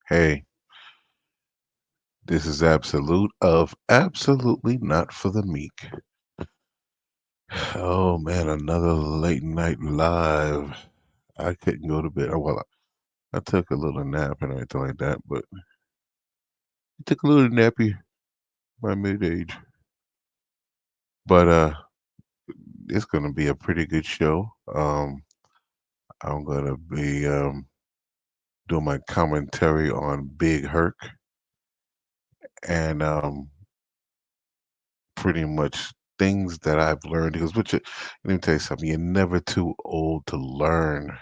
Hey, this is Absolute of Absolutely Not for the Meek. Oh man, another late night live. I couldn't go to bed. Oh, well, I took a little nap and everything like that, but I took a little nappy by mid-age. But it's gonna be a pretty good show. I'm gonna be doing my commentary on Big Herc and pretty much things that I've learned. Because let me tell you something, you're never too old to learn.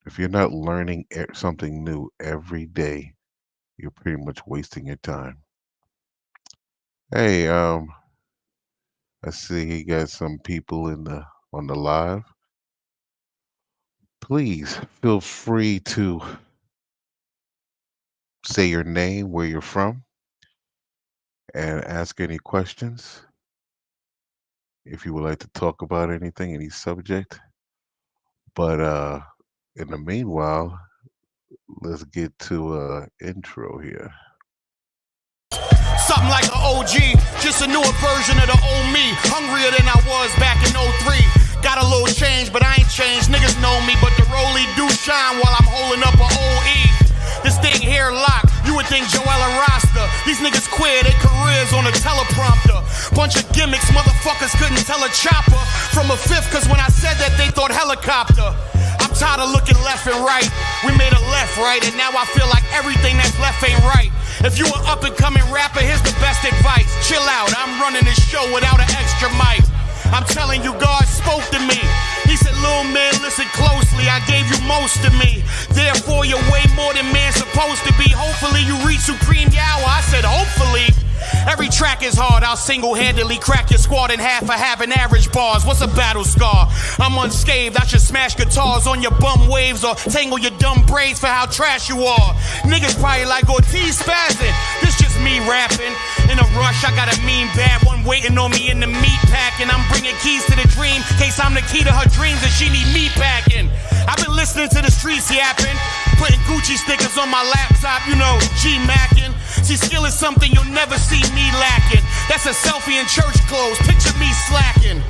If you're not learning something new every day, you're pretty much wasting your time. Hey, I see you got some people in the on the live. Please feel free to say your name, where you're from, and ask any questions. If you would like to talk about anything, any subject. But in the meanwhile, let's get to intro here. Something like an OG, just a newer version of the old me. Hungrier than I was back in '03. Got a little change, but I ain't changed. Niggas know me, but the rollie do shine while I'm holding up an OE. This thing here locked, you would think Joella Rasta. These niggas queer, their careers on a teleprompter. Bunch of gimmicks, motherfuckers couldn't tell a chopper from a fifth, cause when I said that they thought helicopter. I'm tired of looking left and right. We made a left, right, and now I feel like everything that's left ain't right. If you an up-and-coming rapper, here's the best advice. Chill out, I'm running this show without an extra mic. I'm telling you, God spoke to me. He said, little man, listen closely. I gave you most of me. Therefore, you're way more than man's supposed to be. Hopefully, you reach supreme hour. I said, hopefully. Every track is hard, I'll single-handedly crack your squad in half for having average bars. What's a battle scar? I'm unscathed, I should smash guitars on your bum waves or tangle your dumb braids for how trash you are. Niggas probably like Ortiz spazzing. This just me rapping. In a rush, I got a mean bad one waiting on me in the meat pack, and I'm bringing keys to the dream, in case I'm the key to her dreams and she need meat packing. I've been listening to the streets yapping, putting Gucci stickers on my laptop, you know, G-macking. See, skill is something you'll never see me lacking. That's a selfie in church clothes, picture me slacking.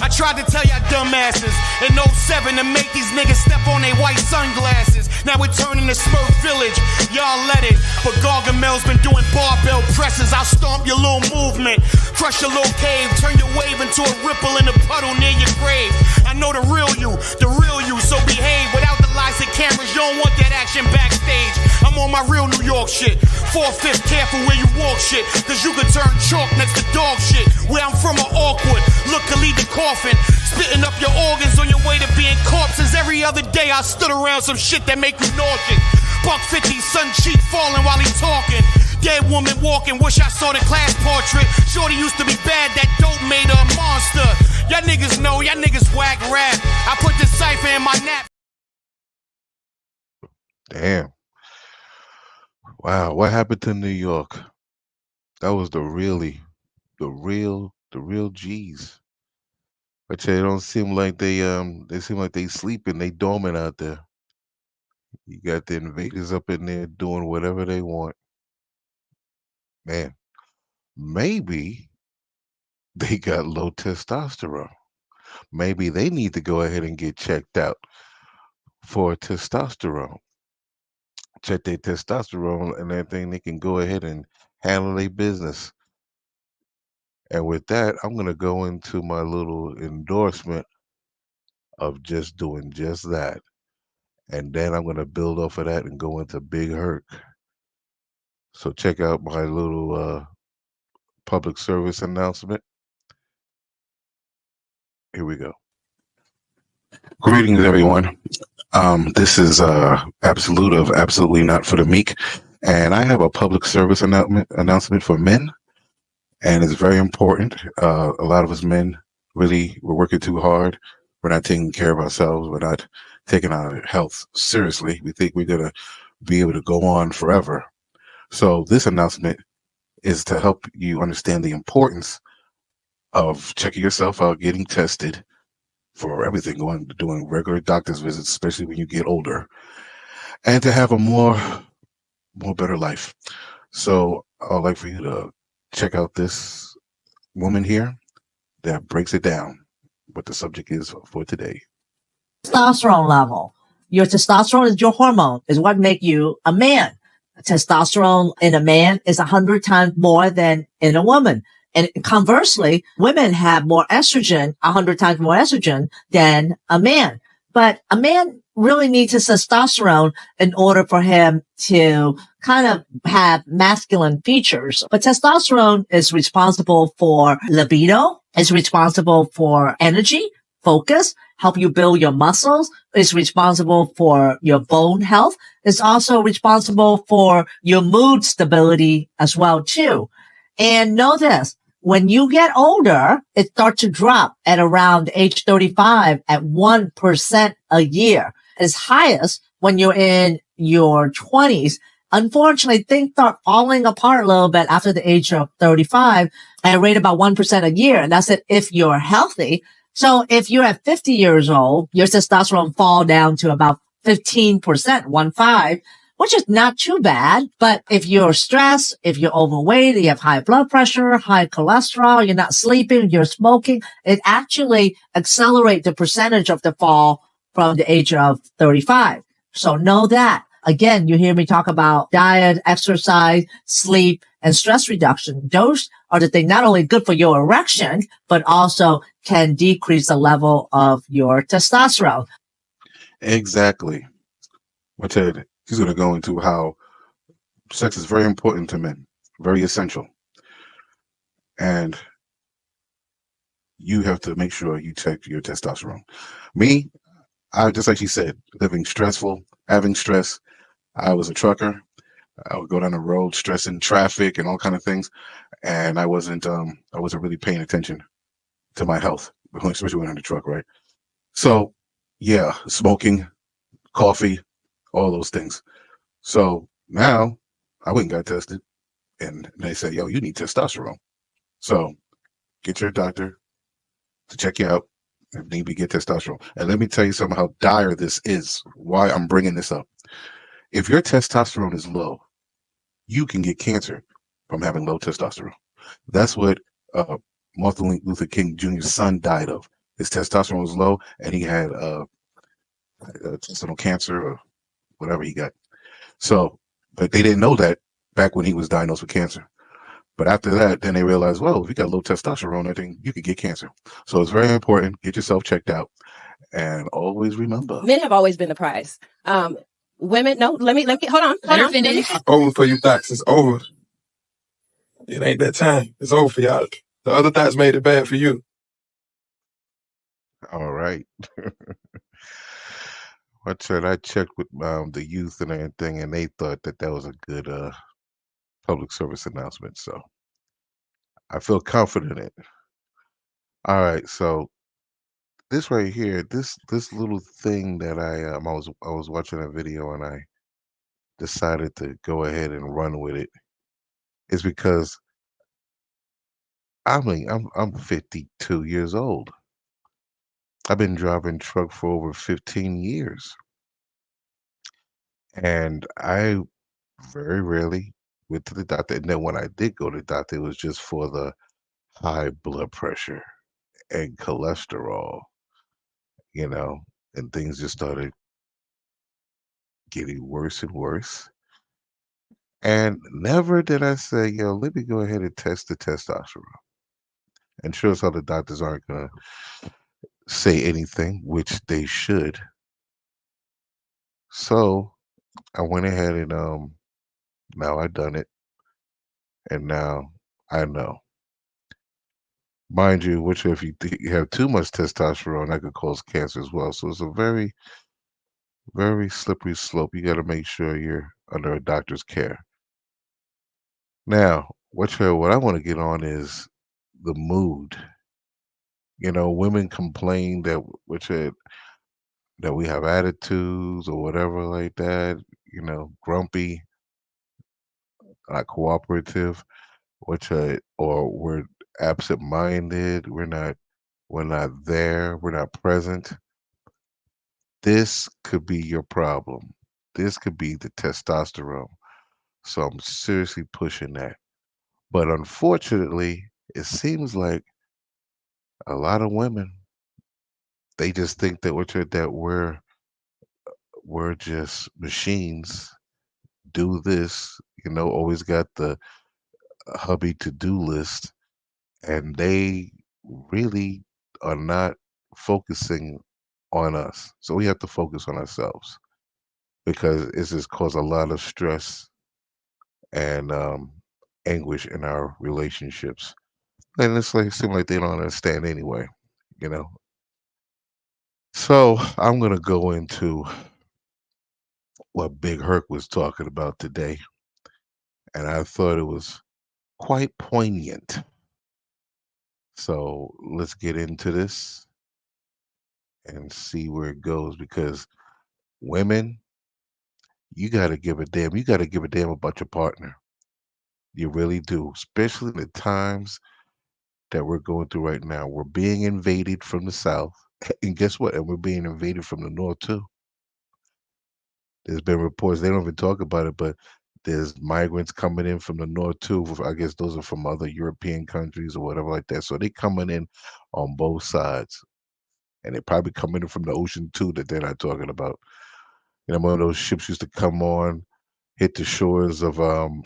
I tried to tell y'all dumbasses in '07 to make these niggas step on their white sunglasses. Now we're turning to Smurf Village, y'all let it. But Gargamel's been doing barbell presses. I'll stomp your little movement, crush your little cave, turn your wave into a ripple in a puddle near your grave. I know the real you, so behave. Without the lights and cameras, you don't want that action backstage. I'm on my real New York shit. 4/5, careful where you walk shit, cause you could turn chalk next to dog shit. Where I'm from are awkward, look Khalid the coffin, spitting up your organs on your way to being corpses. Every other day I stood around some shit that make you nauseous. Buck 50, sun cheek falling while he talking. Dead woman walking, wish I saw the class portrait. Shorty used to be bad, that dope made her a monster. Y'all niggas know, y'all niggas whack rap. I put this cipher in my nap. Damn. Wow, what happened to New York? That was the real G's. But they don't seem like they seem like they sleeping, they dormant out there. You got the invaders up in there doing whatever they want. Man, maybe they got low testosterone. Maybe they need to go ahead and get checked out for testosterone. Check their testosterone and everything, they can go ahead and handle their business. And with that, I'm going to go into my little endorsement of just doing just that. And then I'm going to build off of that and go into Big Herc. So check out my little public service announcement. Here we go. Greetings, everyone. This is Absolute of Absolutely Not for the Meek. And I have a public service announcement for men. And it's very important. A lot of us men, really, we're working too hard. We're not taking care of ourselves. We're not taking our health seriously. We think we're going to be able to go on forever. So this announcement is to help you understand the importance of checking yourself out, getting tested for everything, doing regular doctor's visits, especially when you get older. and to have a more better life. So I'd like for you to check out this woman here that breaks it down. What the subject is for today. Testosterone level. Your testosterone is your hormone, is what make you a man. Testosterone in a man is 100 times more than in a woman. And conversely, women have more estrogen, 100 times more estrogen than a man. But a man really needs his testosterone in order for him to kind of have masculine features. But testosterone is responsible for libido, is responsible for energy, focus, help you build your muscles, is responsible for your bone health, is also responsible for your mood stability as well too. And know this, when you get older, it starts to drop at around age 35 at 1% a year. It's highest when you're in your 20s. Unfortunately, things start falling apart a little bit after the age of 35 at a rate about 1% a year. And that's it if you're healthy. So if you're at 50 years old, your testosterone fall down to about 15%, 1.5, which is not too bad. But if you're stressed, if you're overweight, you have high blood pressure, high cholesterol, you're not sleeping, you're smoking, it actually accelerates the percentage of the fall from the age of 35. So know that. Again, you hear me talk about diet, exercise, sleep, and stress reduction. Those are the things not only good for your erection, but also can decrease the level of your testosterone. Exactly. What Ted, he's going to go into how sex is very important to men, very essential. And you have to make sure you check your testosterone. Me, I just like she said, living stressful, having stress. I was a trucker. I would go down the road, stressing traffic and all kind of things, and I wasn't really paying attention to my health, especially when in the truck, right? So, yeah, smoking, coffee, all those things. So now I went and got tested, and they said, "Yo, you need testosterone." So get your doctor to check you out. If need be, get testosterone. And let me tell you something how dire this is. Why I'm bringing this up. If your testosterone is low, you can get cancer from having low testosterone. That's what uh, Martin Luther King Jr.'s son died of. His testosterone was low, and he had intestinal cancer or whatever he got. So, but they didn't know that back when he was diagnosed with cancer. But after that, then they realized, well, if you got low testosterone, I think you could get cancer. So it's very important. Get yourself checked out, and always remember, men have always been the prize. Women, no, let me hold on. Finish. Over for you thoughts. It's over. It ain't that time. It's over for y'all. The other thoughts made it bad for you. all right. What said I checked with the youth and everything, and they thought that that was a good public service announcement. So I feel confident in it. All right, so this right here, this little thing that I was watching a video and I decided to go ahead and run with it is because I'm 52 years old. I've been driving truck for over 15 years, and I very rarely went to the doctor. And then when I did go to the doctor, it was just for the high blood pressure and cholesterol, you know, and things just started getting worse and worse. And never did I say, yo, let me go ahead and test the testosterone. And sure as hell the doctors aren't gonna say anything, which they should. So I went ahead and now I done it, and now I know. Mind you, which if you have too much testosterone, that could cause cancer as well. So it's a very, very slippery slope. You got to make sure you're under a doctor's care. Now, what I want to get on is the mood. You know, women complain that that we have attitudes or whatever like that. You know, grumpy, not cooperative, or we're absent-minded. We're not there. We're not present. This could be your problem. this could be the testosterone. So I'm seriously pushing that. But unfortunately, it seems like a lot of women, they just think that we're just machines. Do this, always got the hubby to-do list, and they really are not focusing on us. So we have to focus on ourselves because it's just caused a lot of stress and anguish in our relationships. And it's like it seems like they don't understand anyway, you know. So I'm gonna go into what Big Herc was talking about today, and I thought it was quite poignant. So let's get into this and see where it goes because women, you got to give a damn. You got to give a damn about your partner. You really do, especially in the times that we're going through right now. We're being invaded from the south, and guess what? And we're being invaded from the north too. There's been reports, they don't even talk about it, but there's migrants coming in from the north too. I guess those are from other European countries or whatever like that. So they coming in on both sides. And they're probably coming in from the ocean too that they're not talking about. One of those ships used to come on, hit the shores of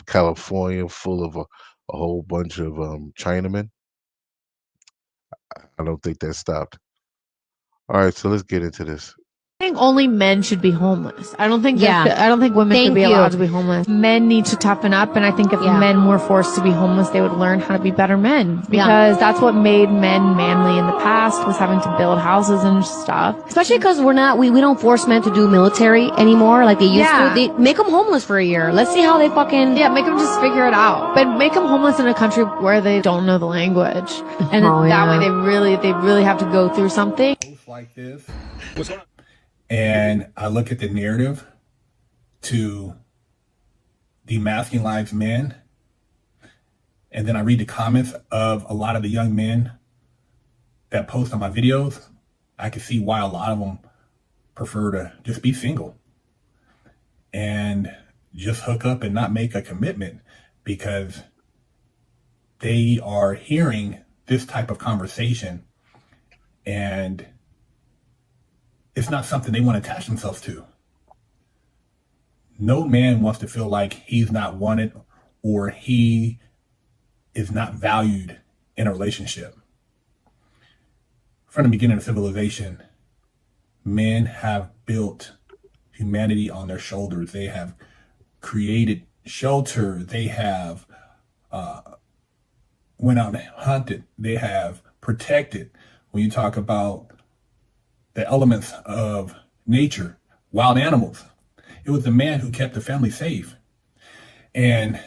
California full of a whole bunch of Chinamen. I don't think that stopped. All right, so let's get into this. I think only men should be homeless. I don't think Yeah. I don't think women should Thank be you. allowed to be homeless. Men need to toughen up, and I think if Yeah. men were forced to be homeless, they would learn how to be better men. Yeah. Because that's what made men manly in the past, was having to build houses and stuff. Especially because we don't force men to do military anymore like they used Yeah. to. They make them homeless for a year. Let's see how they fucking. Yeah, make them just figure it out. But make them homeless in a country where they don't know the language. And Oh, that yeah. way they really have to go through something. Posts like this. And I look at the narrative to demasculinize men. And then I read the comments of a lot of the young men that post on my videos. I can see why a lot of them prefer to just be single and just hook up and not make a commitment because they are hearing this type of conversation and it's not something they want to attach themselves to. No man wants to feel like he's not wanted or he is not valued in a relationship. From the beginning of civilization, men have built humanity on their shoulders. They have created shelter. They have went out and hunted. They have protected. When you talk about the elements of nature, wild animals, it was the man who kept the family safe. And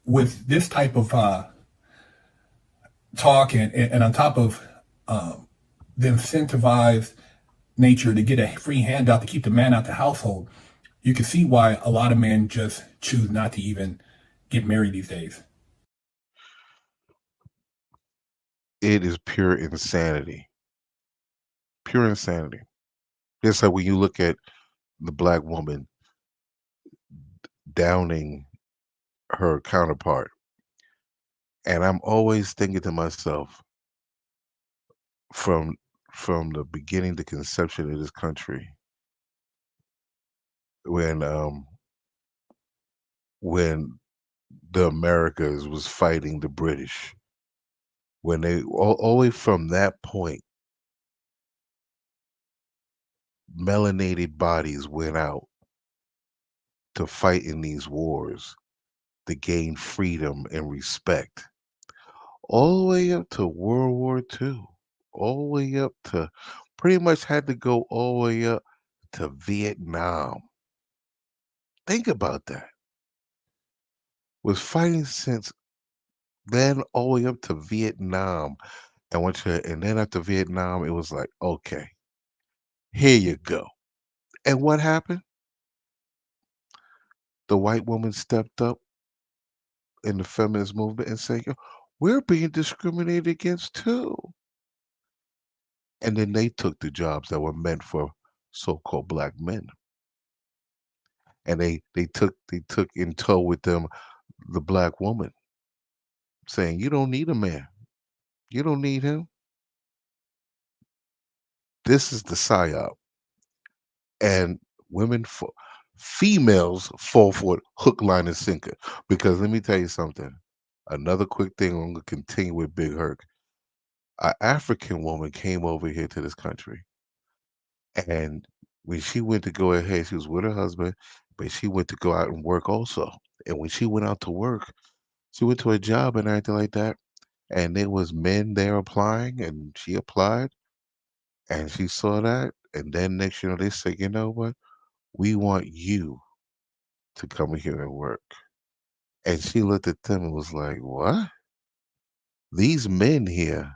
with this type of talk and on top of the incentivized nature to get a free handout to keep the man out the household, you can see why a lot of men just choose not to even get married these days. It is pure insanity. Pure insanity. Just like when you look at the black woman downing her counterpart. And I'm always thinking to myself, from from the beginning, the conception of this country, when um when the Americas was fighting the British, when they all the way from that point, melanated bodies went out to fight in these wars to gain freedom and respect. All the way up to World War II, all the way up to pretty much had to go all the way up to Vietnam. Think about that. Was fighting since then all the way up to Vietnam. And then after Vietnam, it was like, okay, here you go. And what happened? The white woman stepped up in the feminist movement and said, "Yo, we're being discriminated against too." And then they took the jobs that were meant for so-called black men. and they took in tow with them the black woman, saying, "You don't need a man. You don't need him. This is the psyop." And women, females fall for it, hook, line, and sinker. Because let me tell you something. Another quick thing. I'm gonna continue with Big Herc. An African woman came over here to this country, and when she went to go ahead, she was with her husband, but she went to go out and work also. And when she went out to work, she went to a job and everything like that, and there was men there applying, and she applied, and she saw that, and then next, they said, you know what? We want you to come here and work. And she looked at them and was like, what? These men here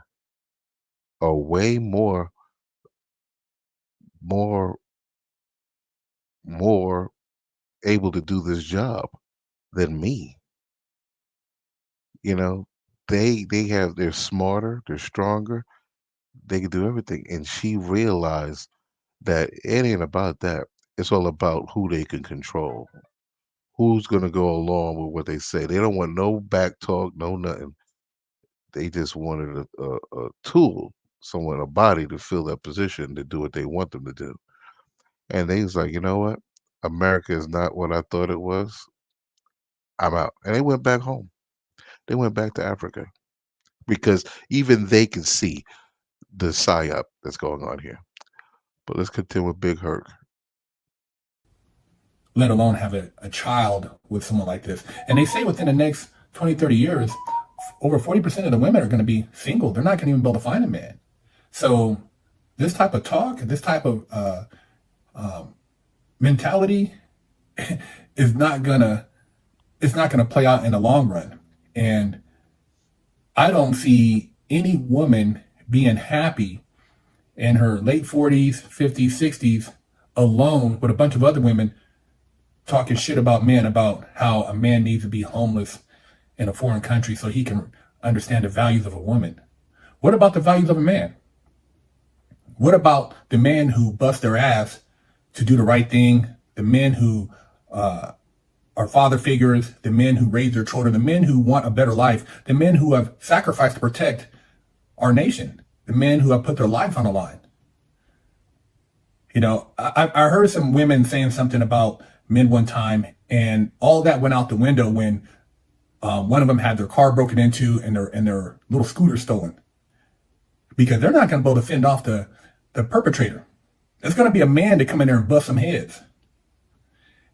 are way more, more able to do this job than me. You know, they're smarter, they're stronger, they can do everything. And she realized that it ain't about that. It's all about who they can control. Who's gonna go along with what they say. They don't want no back talk, no nothing. They just wanted a tool, someone, a body to fill that position to do what they want them to do. And they was like, you know what? America is not what I thought it was. I'm out. And they went back home. They went back to Africa because even they can see the psyop that's going on here. But let's continue with Big Herc. Let alone have a child with someone like this. And they say within the next 20, 30 years, over 40% of the women are going to be single. They're not going to even be able to find a man. So this type of talk, this type of mentality is not gonna play out in the long run. And I don't see any woman being happy in her late 40s, 50s, 60s alone with a bunch of other women talking shit about men, about how a man needs to be homeless in a foreign country so he can understand the values of a woman. What about the values of a man? What about the men who bust their ass to do the right thing, the men who are father figures, the men who raise their children, the men who want a better life, the men who have sacrificed to protect our nation, the men who have put their lives on the line? You know, I heard some women saying something about men one time, and all that went out the window when one of them had their car broken into and their little scooter stolen, because they're not going to be able to fend off the perpetrator. There's going to be a man to come in there and bust some heads.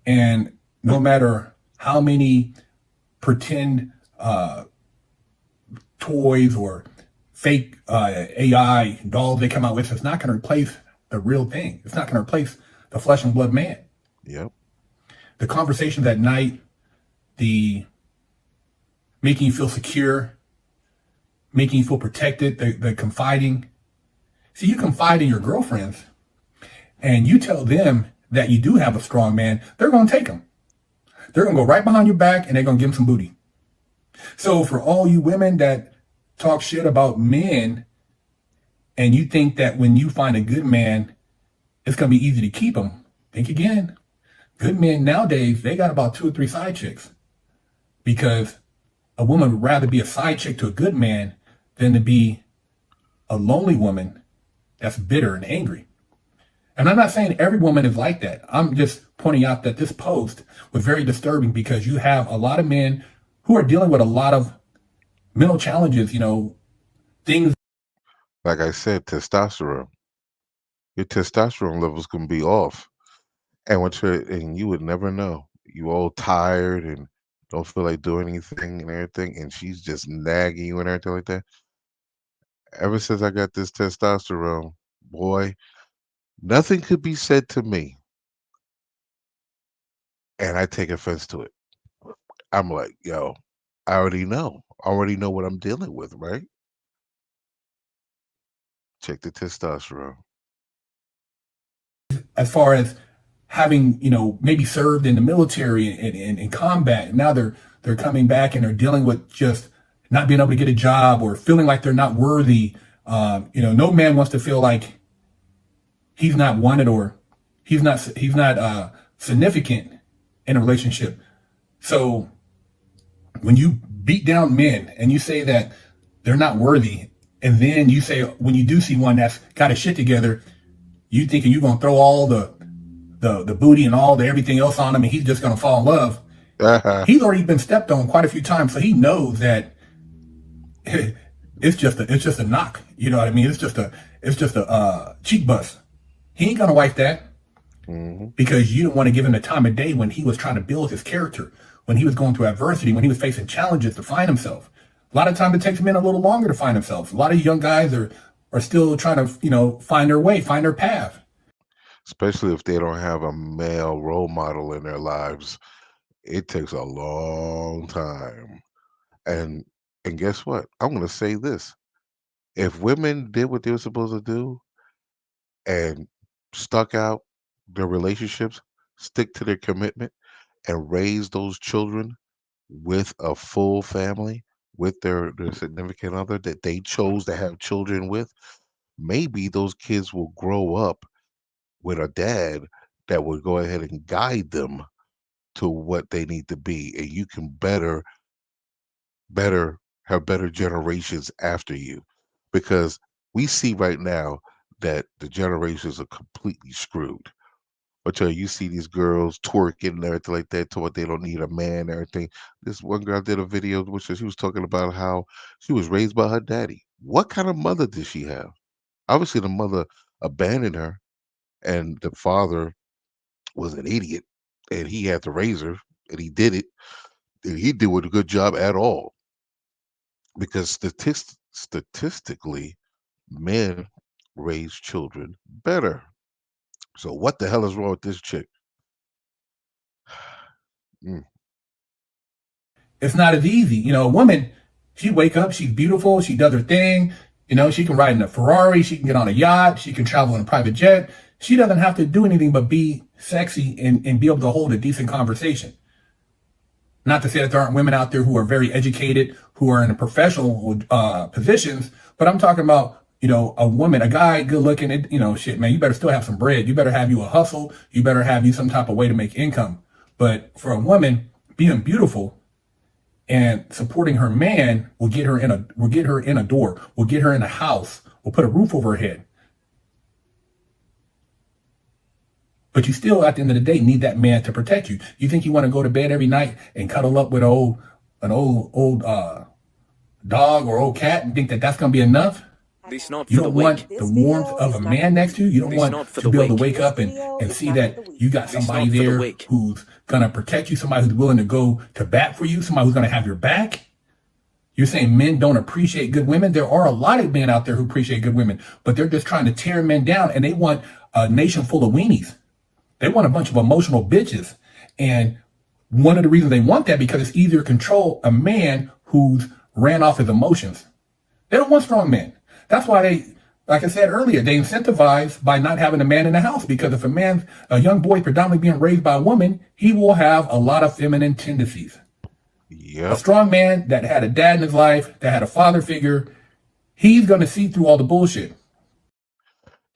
And no matter how many pretend toys or fake AI dolls they come out with, it's not going to replace the real thing. It's not going to replace the flesh and blood man. Yep. The conversations at night, the making you feel secure, making you feel protected, the confiding. See, you confide in your girlfriends and you tell them that you do have a strong man, they're going to take him. They're going to go right behind your back and they're going to give him some booty. So for all you women that talk shit about men and you think that when you find a good man, it's going to be easy to keep him, think again. Good men nowadays, they got about 2 or 3 side chicks, because a woman would rather be a side chick to a good man than to be a lonely woman that's bitter and angry. And I'm not saying every woman is like that. I'm just pointing out that this post was very disturbing, because you have a lot of men who are dealing with a lot of mental challenges, things. Like I said, testosterone. Your testosterone levels can be off. And you would never know. You all tired and don't feel like doing anything and everything, and she's just nagging you and everything like that. Ever since I got this testosterone, boy, nothing could be said to me, and I take offense to it. I'm like, yo, I already know. I already know what I'm dealing with, right? Check the testosterone. As far as having, maybe served in the military and in combat. Now they're coming back and they're dealing with just not being able to get a job or feeling like they're not worthy. No man wants to feel like he's not wanted or he's not significant in a relationship. So when you beat down men and you say that they're not worthy, and then you say when you do see one that's got his shit together, you thinking you're gonna throw all the booty and all the everything else on him, and he's just gonna fall in love. He's already been stepped on quite a few times, so he knows that it's just a knock. You know what I mean? It's just a cheek bust. He ain't gonna wipe that because you didn't want to give him the time of day when he was trying to build his character, when he was going through adversity, when he was facing challenges to find himself. A lot of times it takes men a little longer to find themselves. A lot of young guys are still trying to, find their way, find their path. Especially if they don't have a male role model in their lives. It takes a long time. And guess what? I'm going to say this. If women did what they were supposed to do and stuck out their relationships, stick to their commitment, and raise those children with a full family, with their significant other that they chose to have children with, maybe those kids will grow up with a dad that would go ahead and guide them to what they need to be, and you can better have better generations after you, because we see right now that the generations are completely screwed. But you see these girls twerking and everything like that, to what they don't need a man and everything. This one girl did a video which she was talking about how she was raised by her daddy. What kind of mother did she have? Obviously, the mother abandoned her, and the father was an idiot, and he had to raise her, and he did it, and he did a good job at all, because statistically, men raise children better. So what the hell is wrong with this chick? Mm. It's not as easy. A woman, she wake up, she's beautiful, she does her thing. She can ride in a Ferrari, she can get on a yacht, she can travel in a private jet. She doesn't have to do anything but be sexy and be able to hold a decent conversation. Not to say that there aren't women out there who are very educated, who are in professional positions, but I'm talking about, a woman, a guy, good looking, shit, man, you better still have some bread. You better have you a hustle. You better have you some type of way to make income. But for a woman, being beautiful and supporting her man will get her in a door, will get her in a house, will put a roof over her head. But you still, at the end of the day, need that man to protect you. You think you want to go to bed every night and cuddle up with an old dog or old cat and think that that's going to be enough? You don't want the warmth of a man next to you. You don't want to be able to wake up and see that you got somebody there who's going to protect you, somebody who's willing to go to bat for you, somebody who's going to have your back. You're saying men don't appreciate good women? There are a lot of men out there who appreciate good women, but they're just trying to tear men down, and they want a nation full of weenies. They want a bunch of emotional bitches. And one of the reasons they want that, because it's easier to control a man who's ran off his emotions. They don't want strong men. That's why they, like I said earlier, they incentivize by not having a man in the house, because if a young boy predominantly being raised by a woman, he will have a lot of feminine tendencies. Yep. A strong man that had a dad in his life, that had a father figure, he's going to see through all the bullshit.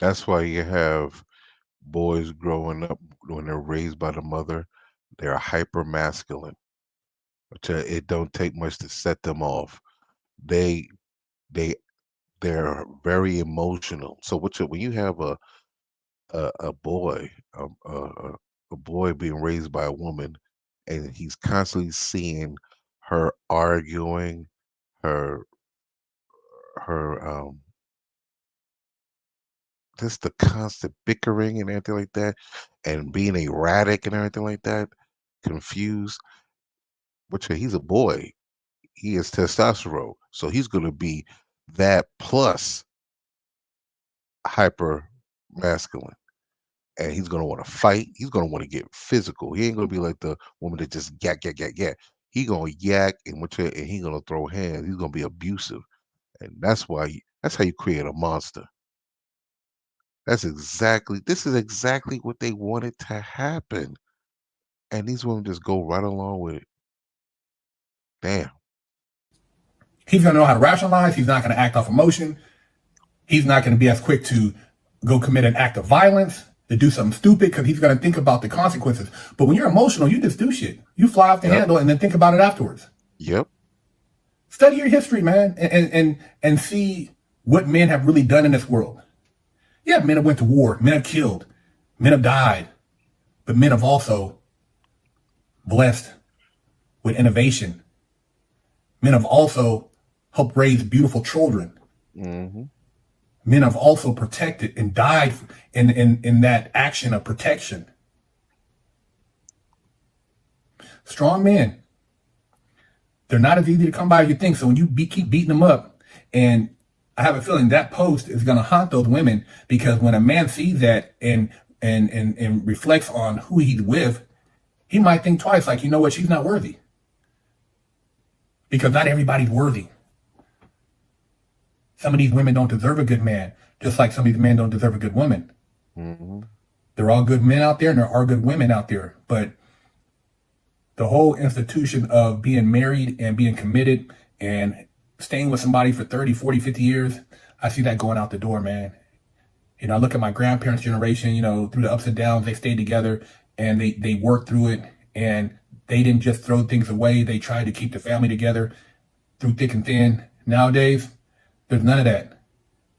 That's why you have boys growing up, when they're raised by the mother, they're hyper masculine. It don't take much to set them off. They they they're very emotional. So when you have a boy, a boy being raised by a woman, and he's constantly seeing her arguing, her her just the constant bickering and everything like that, and being erratic and everything like that, confused. But he's a boy. He has testosterone, so he's going to be that plus hyper masculine, and he's going to want to fight. He's going to want to get physical. He ain't going to be like the woman that just yak yak yak yak. He going to yak, and he's going to throw hands. He's going to be abusive, and that's how you create a monster. This is exactly what they wanted to happen. And these women just go right along with it. Damn. He's going to know how to rationalize. He's not going to act off emotion. He's not going to be as quick to go commit an act of violence. to do something stupid because he's going to think about the consequences. But when you're emotional, you just do shit. You fly off the handle and then think about it afterwards. Yep. Study your history, man, and see what men have really done in this world. Yeah, men have went to war, men have killed, men have died, but men have also blessed with innovation. Men have also helped raise beautiful children. Mm-hmm. Men have also protected and died in that action of protection. Strong men. They're not as easy to come by as you think. So when you keep beating them up, and I have a feeling that post is going to haunt those women, because when a man sees that and reflects on who he's with, he might think twice, like, you know what, she's not worthy. Because not everybody's worthy. Some of these women don't deserve a good man, just like some of these men don't deserve a good woman. Mm-hmm. There are all good men out there and there are good women out there, but the whole institution of being married and being committed and staying with somebody for 30, 40, 50 years, I see that going out the door, man. You know, I look at my grandparents' generation, you know, through the ups and downs, they stayed together and they worked through it, and they didn't just throw things away. They tried to keep the family together through thick and thin. Nowadays, there's none of that.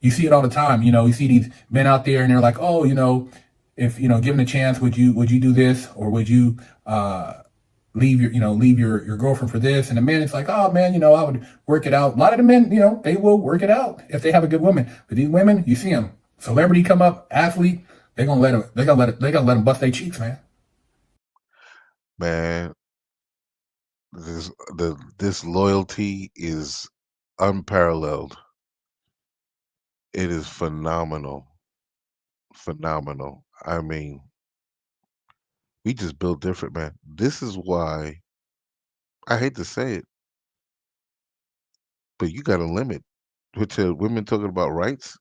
You see it all the time. You know, you see these men out there and they're like, oh, you know, if, you know, given a chance, would you do this? Or would you, leave your girlfriend for this? And the man is like, oh man, you know, I would work it out. A lot of the men, you know, they will work it out if they have a good woman. But these women, you see them, celebrity come up, athlete, they're gonna let them bust their cheeks, man. Man, this loyalty is unparalleled. It is phenomenal. Phenomenal. I mean, we just built different, man. This is why, I hate to say it, but you got a limit. Which women talking about rights.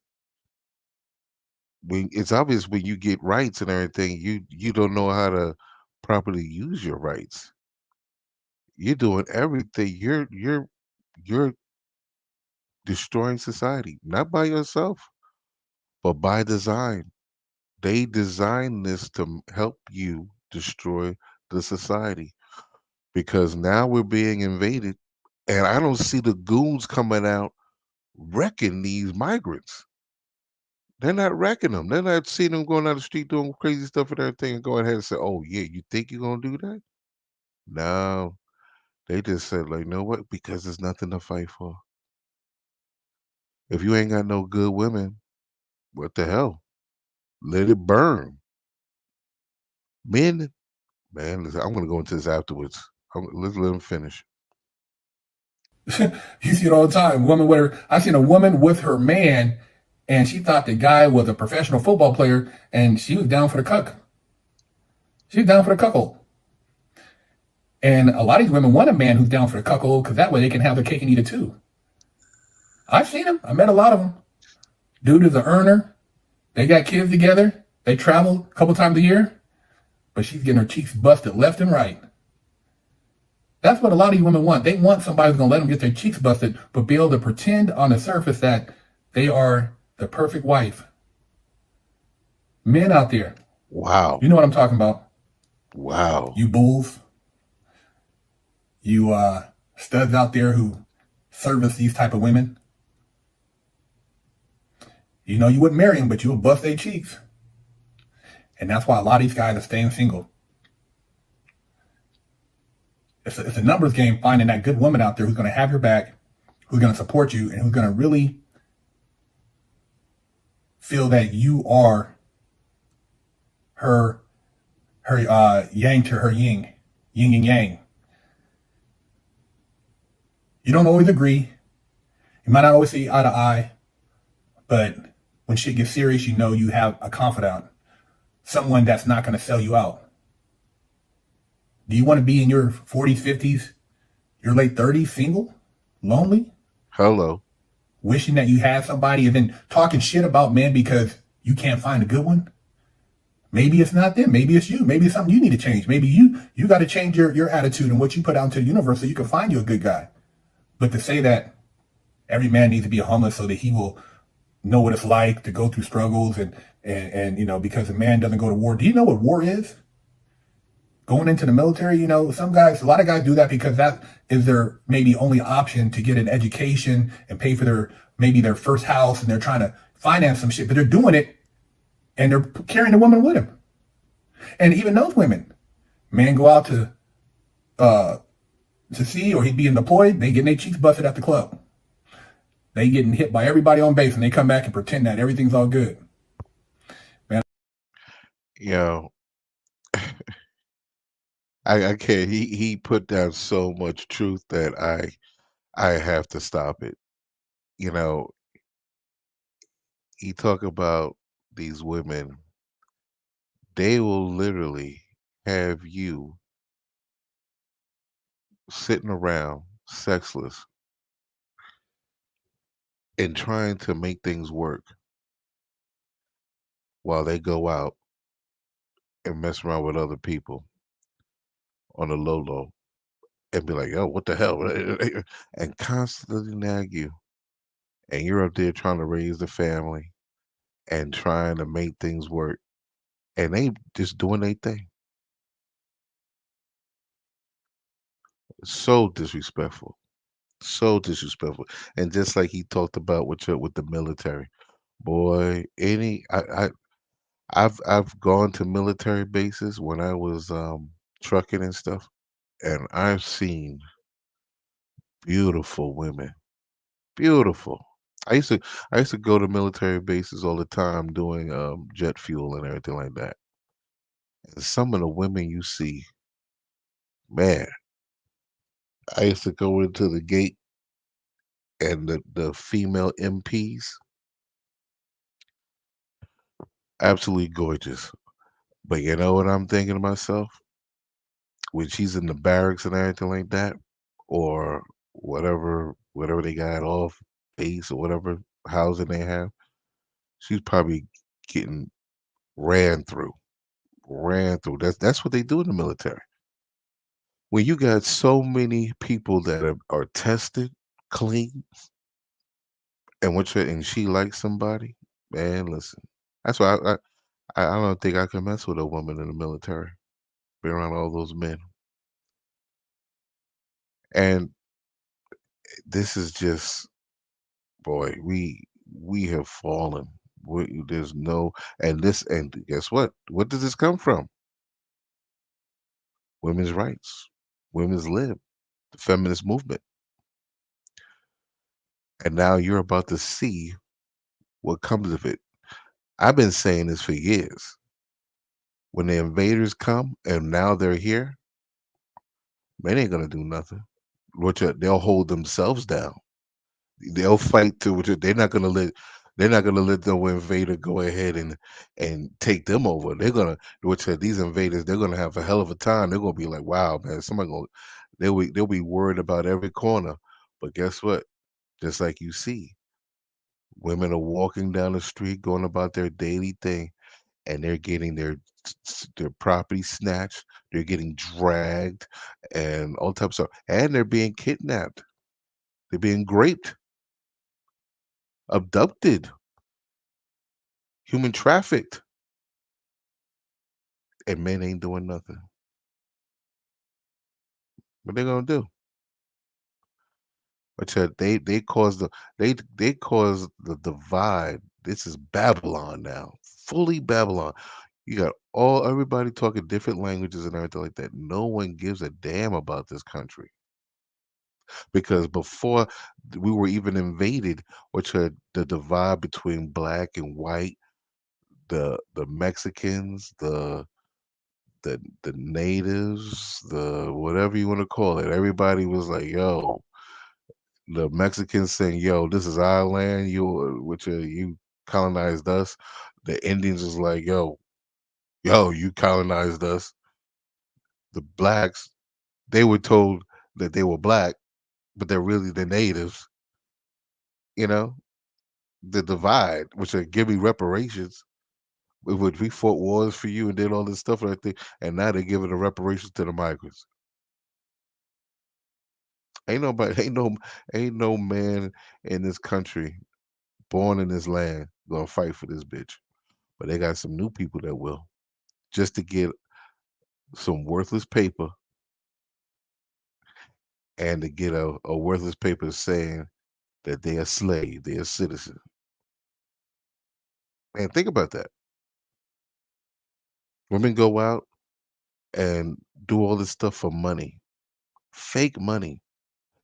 When it's obvious when you get rights and everything, you don't know how to properly use your rights. You're doing everything. You're destroying society, not by yourself, but by design. They designed this to help you destroy the society, because now we're being invaded, and I don't see the goons coming out wrecking these migrants. They're not wrecking them. They're not seeing them going down the street doing crazy stuff and everything and going ahead and say, oh, yeah, you think you're going to do that? No. They just said, like, you know what? Because there's nothing to fight for. If you ain't got no good women, what the hell? Let it burn. Men, man, listen, I'm going to go into this afterwards. Let's let them finish. You see it all the time. I seen a woman with her man, and she thought the guy was a professional football player, and she was down for the cuck. She was down for the cuckold. And a lot of these women want a man who's down for the cuckold, because that way they can have their cake and eat it too. I've seen them. I met a lot of them. Dude is an earner. They got kids together. They travel a couple times a year, but she's getting her cheeks busted left and right. That's what a lot of you women want. They want somebody who's going to let them get their cheeks busted, but be able to pretend on the surface that they are the perfect wife. Men out there. Wow. You know what I'm talking about. Wow. You bulls. You studs out there who service these type of women. You know you wouldn't marry them, but you will bust their cheeks. And that's why a lot of these guys are staying single. It's a numbers game, finding that good woman out there who's going to have your back, who's going to support you, and who's going to really feel that you are her yang to her yin and yang. You don't always agree. You might not always see eye to eye, but when shit gets serious, you know you have a confidant, someone that's not going to sell you out. Do you want to be in your 40s, 50s, your late 30s, single, lonely? Hello. Wishing that you had somebody and then talking shit about men because you can't find a good one? Maybe it's not them. Maybe it's you. Maybe it's something you need to change. Maybe you got to change your attitude and what you put out into the universe so you can find you a good guy. But to say that every man needs to be homeless so that he will know what it's like to go through struggles And because a man doesn't go to war. Do you know what war is? Going into the military, some guys, a lot of guys do that because that is their maybe only option to get an education and pay for their first house, and they're trying to finance some shit, but they're doing it and they're carrying the woman with them. And even those women, man go out to sea, or he'd be deployed, they getting their cheeks busted at the club. They getting hit by everybody on base, and they come back and pretend that everything's all good. Man, You know, I can't. He put down so much truth that I have to stop it. You know, he talk about these women. They will literally have you sitting around sexless and trying to make things work while they go out and mess around with other people on the low low and be like, "Oh, what the hell?" and constantly nag you. And you're up there trying to raise the family and trying to make things work. And they just doing their thing. So disrespectful. So disrespectful. And just like he talked about with the military. Boy, I've gone to military bases when I was trucking and stuff, and I've seen beautiful women. Beautiful. I used to I used to go to military bases all the time doing jet fuel and everything like that. And some of the women you see, man, I used to go into the gate and the female MPs, absolutely gorgeous. But you know what I'm thinking to myself? When she's in the barracks and everything like that, or whatever they got off base or whatever housing they have, she's probably getting ran through. Ran through. That's what they do in the military. When you got so many people that are tested, clean, and she likes somebody, man, listen. That's why I don't think I can mess with a woman in the military. Be around all those men. And this is just, boy, we have fallen. There's no, and guess what? What does this come from? Women's rights, women's lib, the feminist movement. And now you're about to see what comes of it. I've been saying this for years. When the invaders come and now they're here, they ain't gonna do nothing. They'll hold themselves down. They'll fight to which they're not gonna let the invader go ahead and take them over. They're gonna these invaders, they're gonna have a hell of a time. They're gonna be like, wow, man, somebody gonna they'll be worried about every corner. But guess what? Just like you see, women are walking down the street, going about their daily thing, and they're getting their property snatched, they're getting dragged, and all types of, and they're being kidnapped, they're being raped, abducted, human trafficked, and men ain't doing nothing. What they gonna do? But yeah, they caused the divide. This is Babylon now, fully Babylon. You got everybody talking different languages and everything like that. No one gives a damn about this country because before we were even invaded, which had the divide between black and white, the Mexicans, the natives, the whatever you want to call it. Everybody was like, "Yo," the Mexicans saying, "Yo, this is our land. You colonized us." The Indians was like, "Yo, you colonized us." The blacks, they were told that they were black, but they're really the natives. You know, the divide, which are give me reparations. Which we fought wars for you and did all this stuff like that, and now they're giving the reparations to the migrants. Ain't nobody, ain't no man in this country, born in this land, gonna fight for this bitch. but they got some new people that will, just to get some worthless paper and to get a worthless paper saying that they're a slave, they're a citizen. Man, think about that. Women go out and do all this stuff for money, fake money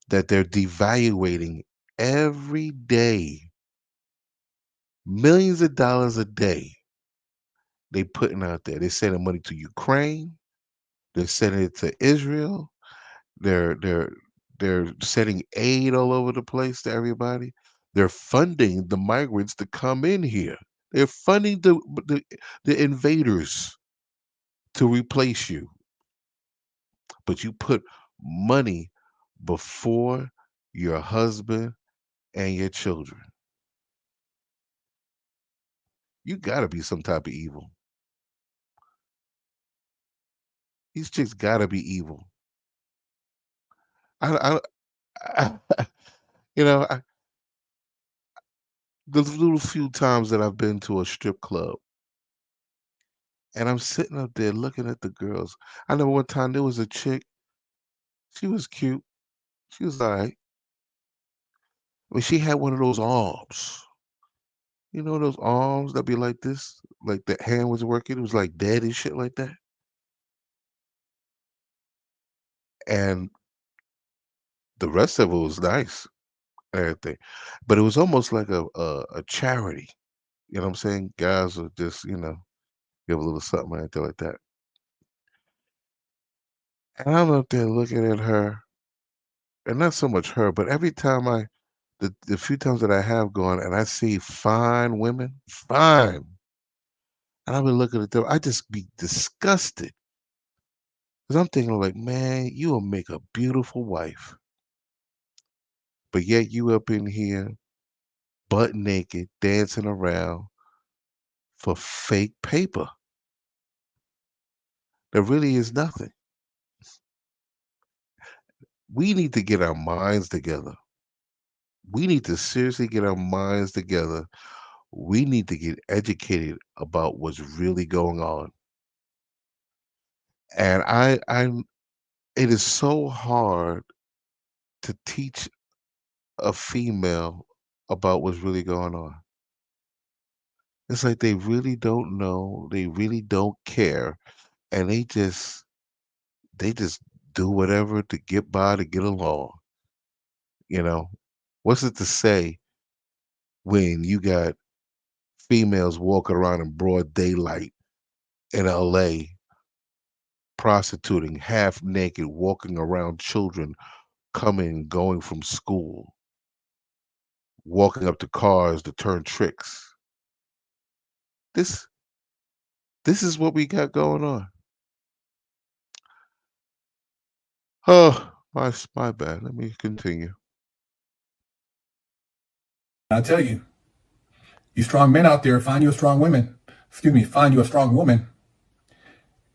that they're devaluating every day. Millions of dollars a day they putting out there. They're sending money to Ukraine. They're sending it to Israel. They're they're they're sending aid all over the place to everybody. They're funding the migrants to come in here. They're funding the invaders to replace you. But you put money before your husband and your children. You got to be some type of evil. These chicks got to be evil. I you know, the little few times that I've been to a strip club and I'm sitting up there looking at the girls. I know one time there was a chick, she was cute. She was all right. I mean, she had one of those arms. You know those arms that be like this? Like the hand was working. It was like dead and shit like that. And the rest of it was nice, everything. But it was almost like a charity. You know what I'm saying? Guys would just, give a little something right there like that. And I'm up there looking at her, and not so much her, but every time the few times that I have gone and I see fine women, fine, and I've been looking at them, I just be disgusted. Because I'm thinking like, man, you will make a beautiful wife. But yet you up in here butt naked, dancing around for fake paper. There really is nothing. We need to get our minds together. We need to seriously get our minds together. We need to get educated about what's really going on. And it is so hard to teach a female about what's really going on. It's like they really don't know, they really don't care, and they just do whatever to get by, to get along. You know, what's it to say when you got females walking around in broad daylight in LA, prostituting, half naked, walking around, children coming and going from school, walking up to cars to turn tricks. This this is what we got going on. Oh, my bad. Let me continue. I tell you, you strong men out there, find you a strong woman. Excuse me, find you a strong woman.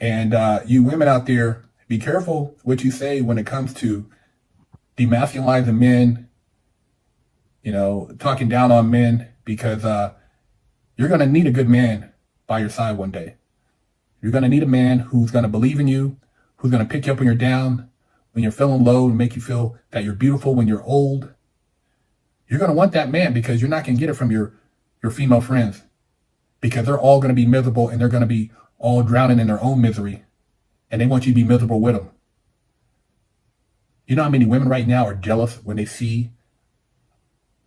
And you women out there, be careful what you say when it comes to demasculizing men, talking down on men, because you're going to need a good man by your side one day. You're going to need a man who's going to believe in you, who's going to pick you up when you're down, when you're feeling low, and make you feel that you're beautiful when you're old. You're going to want that man, because you're not going to get it from your female friends, because they're all going to be miserable, and they're going to be all drowning in their own misery, and they want you to be miserable with them. You know how many women right now are jealous when they see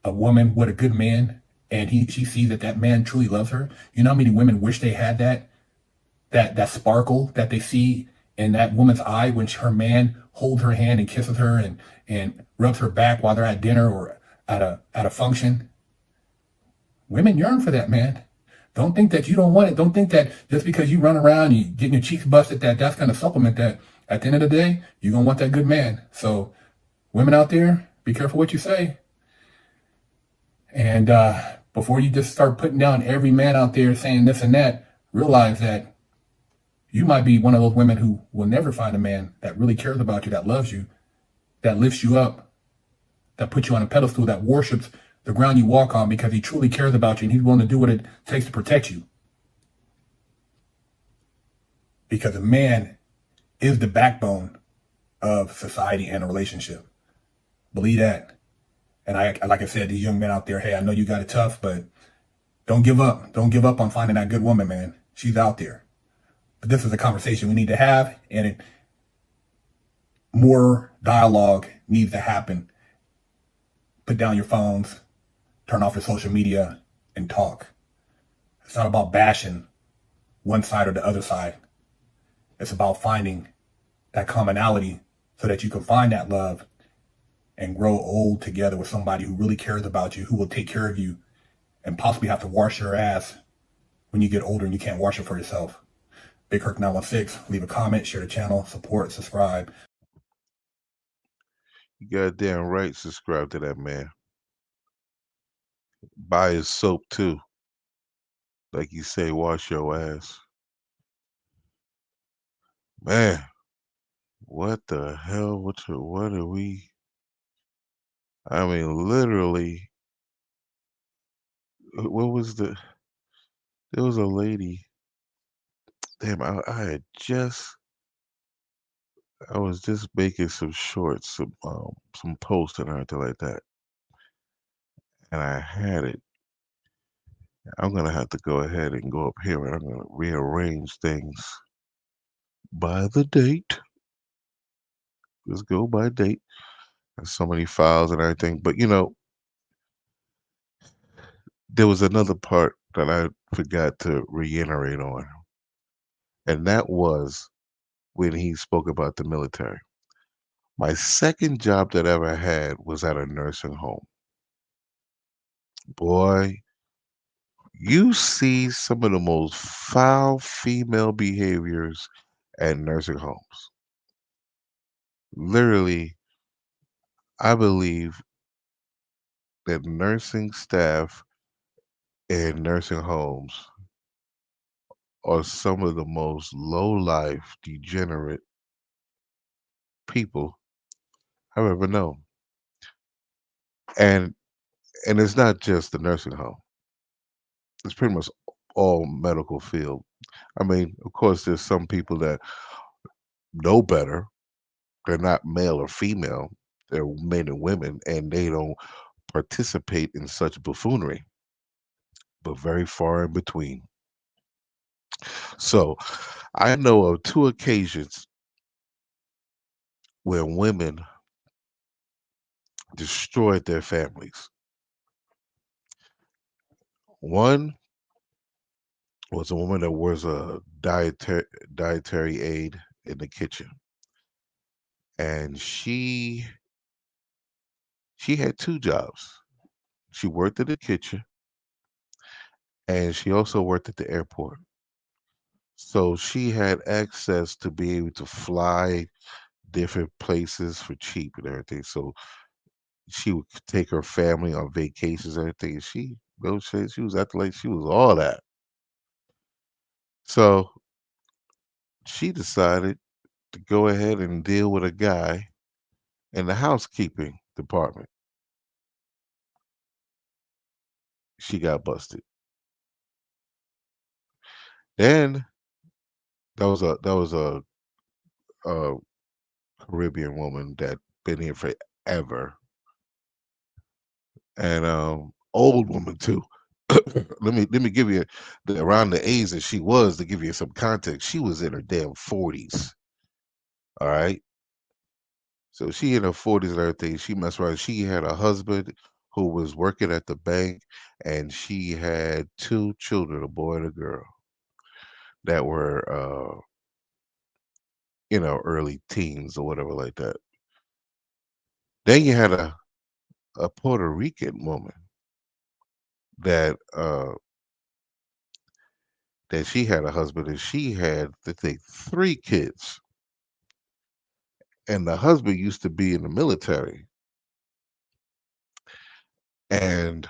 a woman with a good man, and she sees that man truly loves her? You know how many women wish they had that sparkle that they see in that woman's eye when her man holds her hand and kisses her and rubs her back while they're at dinner or at a function? Women yearn for that, man. Don't think that you don't want it. Don't think that just because you run around and you getting your cheeks busted that's going to supplement that. At the end of the day, you're going to want that good man. So women out there, be careful what you say. And before you just start putting down every man out there saying this and that, realize that you might be one of those women who will never find a man that really cares about you, that loves you, that lifts you up, that puts you on a pedestal, that worships the ground you walk on, because he truly cares about you and he's willing to do what it takes to protect you. because a man is the backbone of society and a relationship. Believe that. And like I said, these young men out there, hey, I know you got it tough, but don't give up. Don't give up on finding that good woman, man. She's out there. But this is a conversation we need to have, and more dialogue needs to happen. Put down your phones, turn off your social media, and talk. It's not about bashing one side or the other side. It's about finding that commonality so that you can find that love and grow old together with somebody who really cares about you, who will take care of you, and possibly have to wash your ass when you get older and you can't wash it for yourself. Big Kirk 916, leave a comment, share the channel, support, subscribe. You goddamn right, subscribe to that man. Buy his soap too. Like you say, wash your ass. Man, what the hell? What are we? I mean, literally, what was there was a lady. Damn, I was just making some shorts, some posts and everything like that, and I had it. I'm gonna have to go ahead and go up here and I'm gonna rearrange things by the date. Let's go by date. There's so many files and everything, but there was another part that I forgot to reiterate on, and that was when he spoke about the military. My second job that I ever had was at a nursing home. Boy, you see some of the most foul female behaviors at nursing homes. Literally, I believe that nursing staff in nursing homes are some of the most low life, degenerate people I've ever known. And and it's not just the nursing home. It's pretty much all medical field. I mean, of course, there's some people that know better. They're not male or female. They're men and women, and they don't participate in such buffoonery, but very far in between. So I know of two occasions where women destroyed their families. One was a woman that was a dietary aide in the kitchen, and she had two jobs. She worked in the kitchen, and she also worked at the airport. So she had access to be able to fly different places for cheap and everything. So she would take her family on vacations and everything. And she was acting like she was all that. So she decided to go ahead and deal with a guy in the housekeeping department. She got busted. Then that was a Caribbean woman that been here forever, and old woman too. Let me give you around the age that she was to give you some context. She was in her damn 40s. All right, so she in her 40s and everything. She messed around. She had a husband who was working at the bank, and she had two children, a boy and a girl, that were early teens or whatever like that. Then you had a Puerto Rican woman that that she had a husband and she had I think three kids. And the husband used to be in the military. And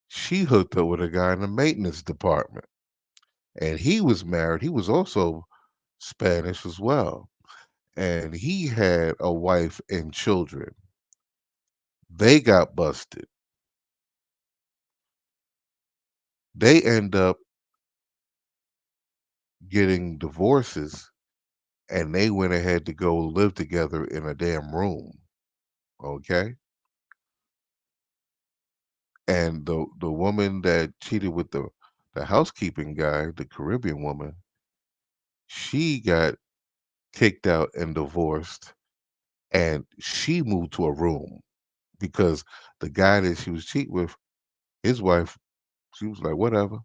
she hooked up with a guy in the maintenance department. And he was married. He was also Spanish as well. And he had a wife and children. They got busted. They end up getting divorces, and they went ahead to go live together in a damn room. Okay, and the woman that cheated with the housekeeping guy, the Caribbean woman, she got kicked out and divorced, and she moved to a room because the guy that she was cheating with, his wife, she was like, whatever.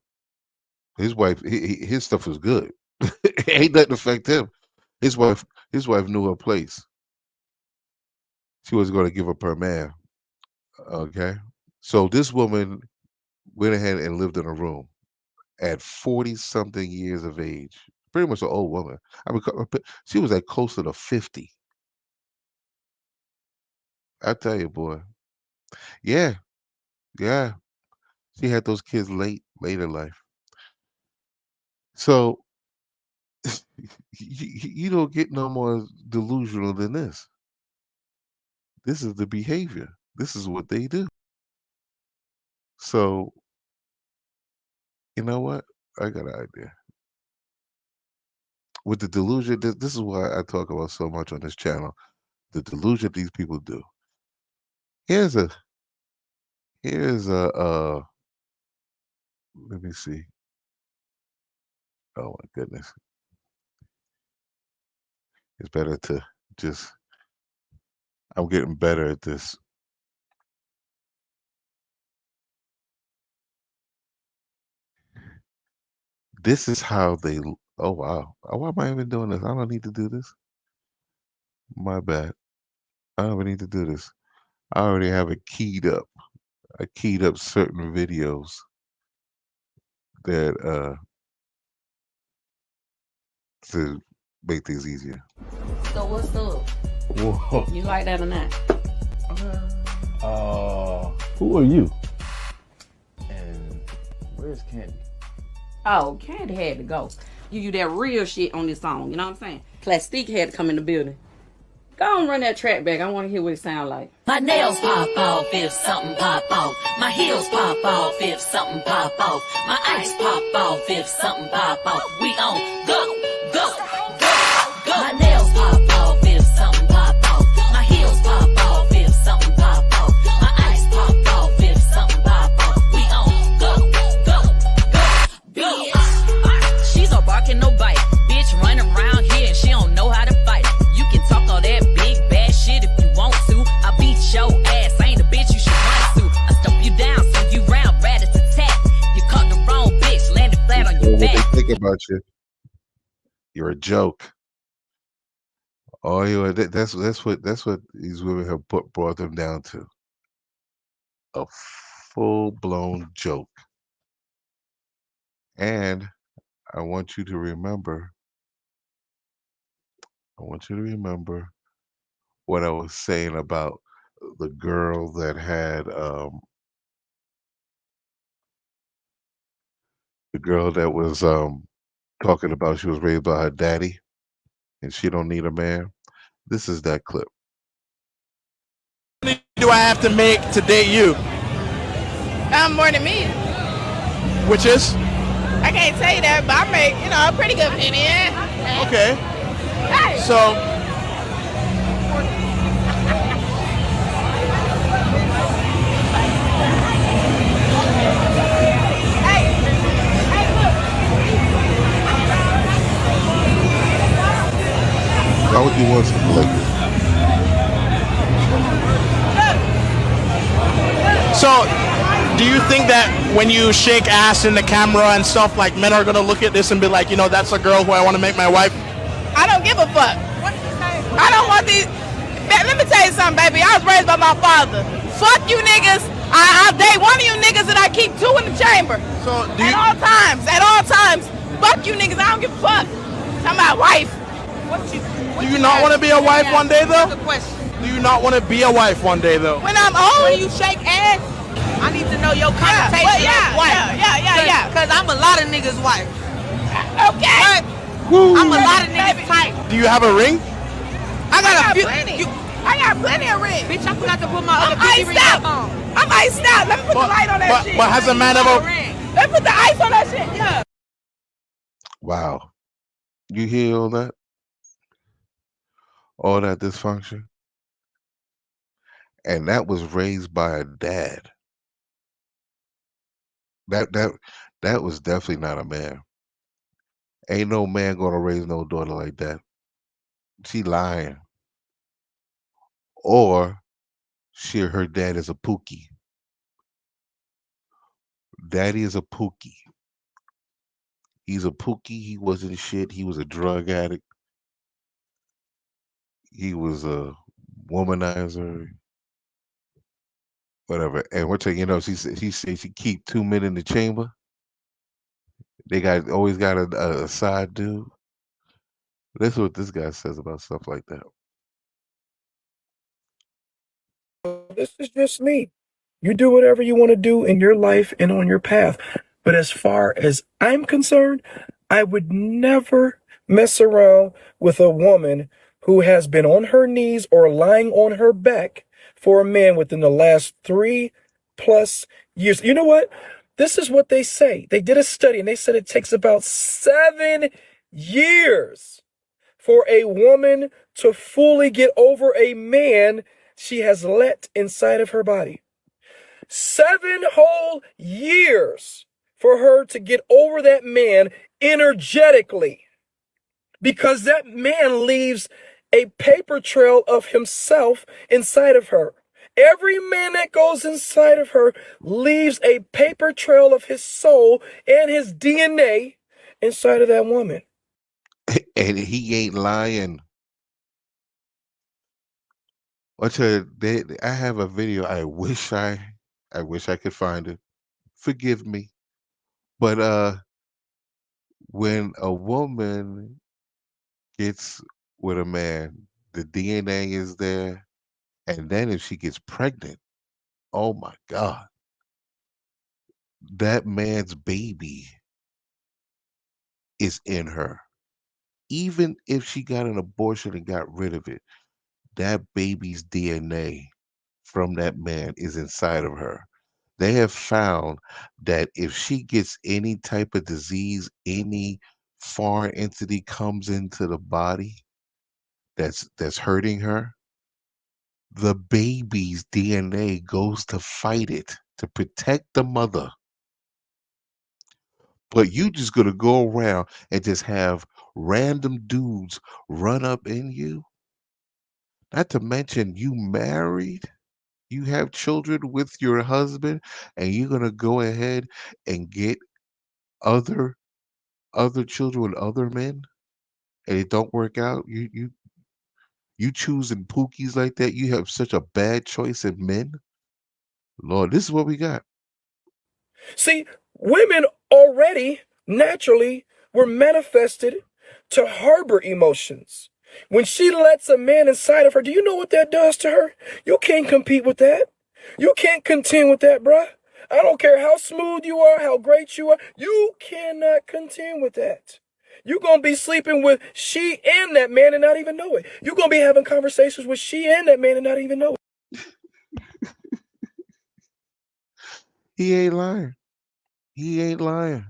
His wife, his stuff was good. Ain't nothing affect him. His wife, his wife knew her place. She was going to give up her man. Okay, so this woman went ahead and lived in a room at 40 something years of age. Pretty much an old woman. I mean, she was like closer to 50. I tell you, boy. Yeah, yeah. She had those kids late in life. So you don't get no more delusional than this. This is the behavior. This is what they do. So you know what? I got an idea. With the delusion, this is why I talk about so much on this channel. The delusion these people do. Here's a here's a let me see. Oh my goodness. It's better to just I'm getting better at this. This is how they oh wow. Why am I even doing this? I don't need to do this. My bad. I don't even need to do this. I already have it keyed up. I keyed up certain videos that to make things easier. So what's up? Whoa. You like that or not? Who are you? And where's Candy? Oh, Candy had to go. You that real shit on this song, you know what I'm saying? Plastique had to come in the building. Go on, run that track back. I want to hear what it sound like. My nails pop off if something pop off. My heels pop off if something pop off. My ice pop off if something pop off. We on go, go, go, go. My nails pop off if something pop off. My heels pop off if something pop off. My ice pop off if something pop off. We on go, go, go, go. She's no barking, no bite. Bitch running around here and she don't know how to fight. You can talk all that big bad shit if you want to. I beat your ass, I ain't a bitch you should run to. I stomp you down, so you round, rat a tat. You caught the wrong bitch, landed flat on your back. What they think about you? You're a joke. Oh, that's what these women have brought them down to. A full-blown joke. And I want you to remember what I was saying about the girl that had the girl that was talking about she was raised by her daddy and she don't need a man. This is that clip. Do I have to make to date you? More than me. Which is? I can't tell you that, but I make, a pretty good penny. Okay. Hey. So, Why would you want something like this? So, do you think that when you shake ass in the camera and stuff, like men are gonna look at this and be like, that's a girl who I want to make my wife? I don't give a fuck. I don't want these. Let me tell you something, baby. I was raised by my father. Fuck you niggas. I'll date one of you niggas and I keep two in the chamber. So at all times. Fuck you niggas. I don't give a fuck. Talking about wife. Do you not want to be a wife one day though? Do you not want to be a wife one day though? When I'm old. When you shake ass, I need to know your connotation of wife. Yeah. Cause I'm a lot of niggas' wife. Okay. I'm a lot of niggas' type. Do you have a ring? I got plenty of rings. Bitch, I forgot to put my other pinky ring up on. I'm iced out. Let me put the light on that shit. But has a man ever? Let me put the ice on that shit. Yeah. Wow. You hear all that dysfunction, and that was raised by a dad. That was definitely not a man. Ain't no man gonna raise no daughter like that. She lying, or her dad is a pookie. Daddy is a pookie. He's a pookie. He wasn't shit. He was a drug addict. He was a womanizer, whatever. And what she said she keep 2 men in the chamber. They always got a side dude. That's what this guy says about stuff like that. This is just me. You do whatever you want to do in your life and on your path. But as far as I'm concerned, I would never mess around with a woman who has been on her knees or lying on her back for a man within the last 3+ years. You know what? This is what they say. They did a study and they said it takes about 7 years for a woman to fully get over a man she has let inside of her body. 7 whole years for her to get over that man energetically, because that man leaves a paper trail of himself inside of her. Every man that goes inside of her leaves a paper trail of his soul and his DNA inside of that woman. And he ain't lying. I have a video. I wish I could find it. Forgive me, but when a woman gets with a man, the DNA is there, and then if she gets pregnant, oh my God, that man's baby is in her. Even if she got an abortion and got rid of it, that baby's DNA from that man is inside of her. They have found that if she gets any type of disease, any foreign entity comes into the body that's hurting her, the baby's DNA goes to fight it, to protect the mother. But you just gonna go around and just have random dudes run up in you. Not to mention you married, you have children with your husband, and you're gonna go ahead and get other other children with other men, and it don't work out. You choosing pookies like that. You have such a bad choice in men. Lord, this is what we got. See, women already naturally were manifested to harbor emotions. When she lets a man inside of her, do you know what that does to her? You can't compete with that. You can't contend with that, bruh. I don't care how smooth you are, how great you are. You cannot contend with that. You're going to be sleeping with she and that man and not even know it. You're going to be having conversations with she and that man and not even know it. He ain't lying. He ain't lying.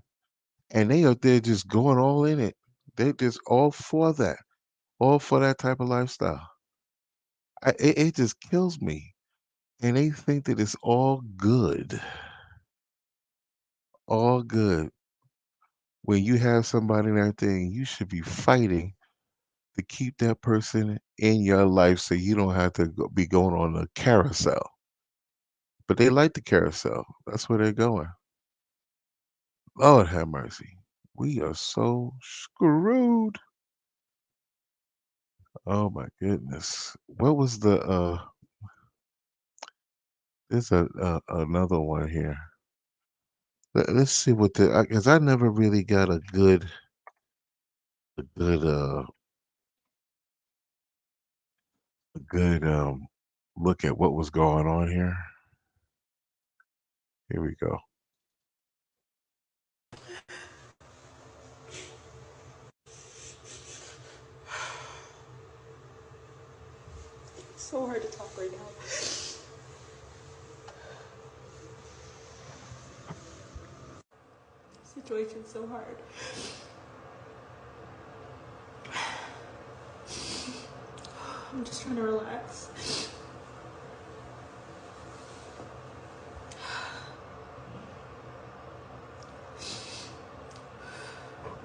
And they out there just going all in it. They just all for that type of lifestyle. It just kills me. And they think that it's all good. When you have somebody in that thing, you should be fighting to keep that person in your life so you don't have to be going on a carousel. But they like the carousel. That's where they're going. Lord have mercy. We are so screwed. Oh my goodness. What was there's another one here. Let's see what because I never really got a good a good look at what was going on here. Here we go. So hard to talk right now. Situation's so hard. I'm just trying to relax.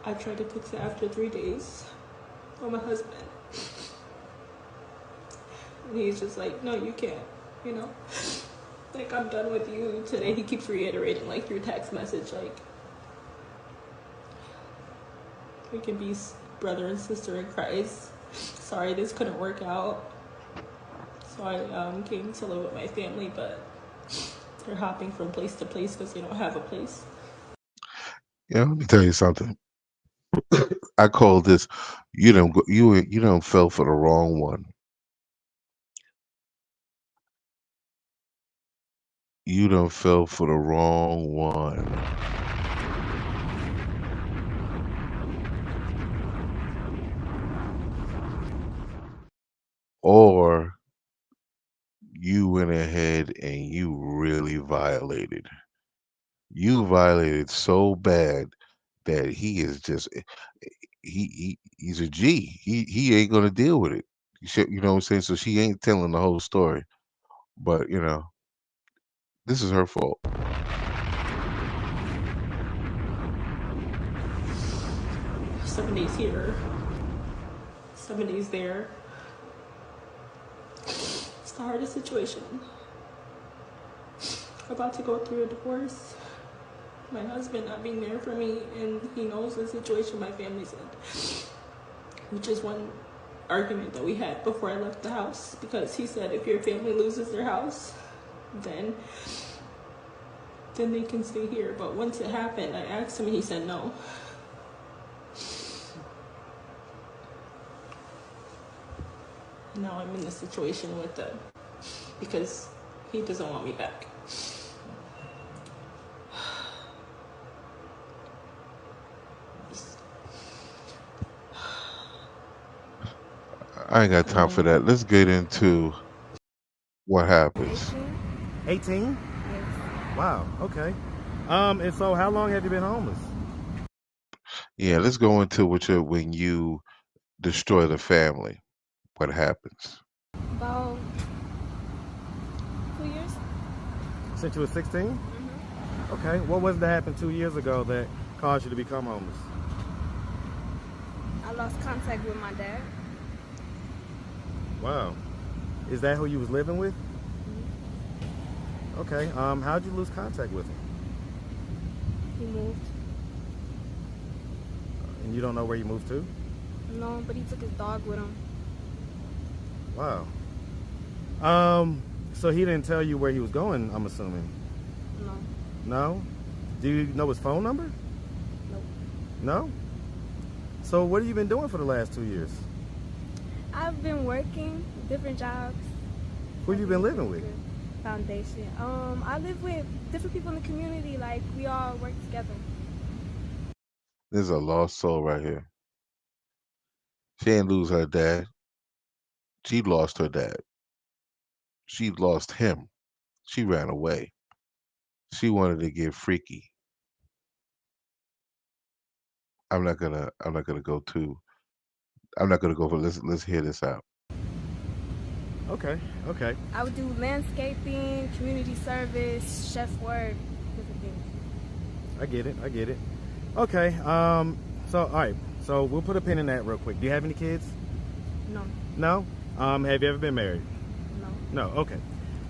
I tried to fix it after 3 days with my husband. And he's just like, no, you can't, you know? Like, I'm done with you. Today he keeps reiterating, like, through text message, like, we can be brother and sister in Christ. Sorry, this couldn't work out. So I came to live with my family, but they're hopping from place to place because they don't have a place. Yeah, let me tell you something. I call this you don't fell for the wrong one. You done fell for the wrong one. Or you went ahead and you really violated. You violated so bad that he is just he's a G. He ain't gonna deal with it. You know what I'm saying? So she ain't telling the whole story. But this is her fault. Somebody's here. Somebody's there. It's the hardest situation. I'm about to go through a divorce. My husband not being there for me, and he knows the situation my family's in. Which is one argument that we had before I left the house, because he said if your family loses their house, then they can stay here. But once it happened, I asked him and he said no. Now I'm in this situation with them because he doesn't want me back. I ain't got time for that. Let's get into what happens. 18? Wow, okay. And so how long have you been homeless? Yeah, let's go into when you destroy the family. What happens? About 2 years. Since you were 16? Okay. What was that happened 2 years ago that caused you to become homeless? I lost contact with my dad. Wow. Is that who you was living with? Okay. How'd you lose contact with him? He moved. And you don't know where he moved to? No, but he took his dog with him. Wow. So he didn't tell you where he was going, I'm assuming? No. No? Do you know his phone number? Nope. No? So what have you been doing for the last 2 years? I've been working different jobs. Who you been living with? Foundation. I live with different people in the community. Like, we all work together. There's a lost soul right here. She didn't lose her dad. She lost her dad. She lost him. She ran away. She wanted to get freaky. I'm not gonna go too. I'm not gonna go for. Let's hear this out. Okay. Okay. I would do landscaping, community service, chef work, different things. I get it. I get it. Okay. So all right. So we'll put a pin in that real quick. Do you have any kids? No. No. Have you ever been married? No. No. Okay.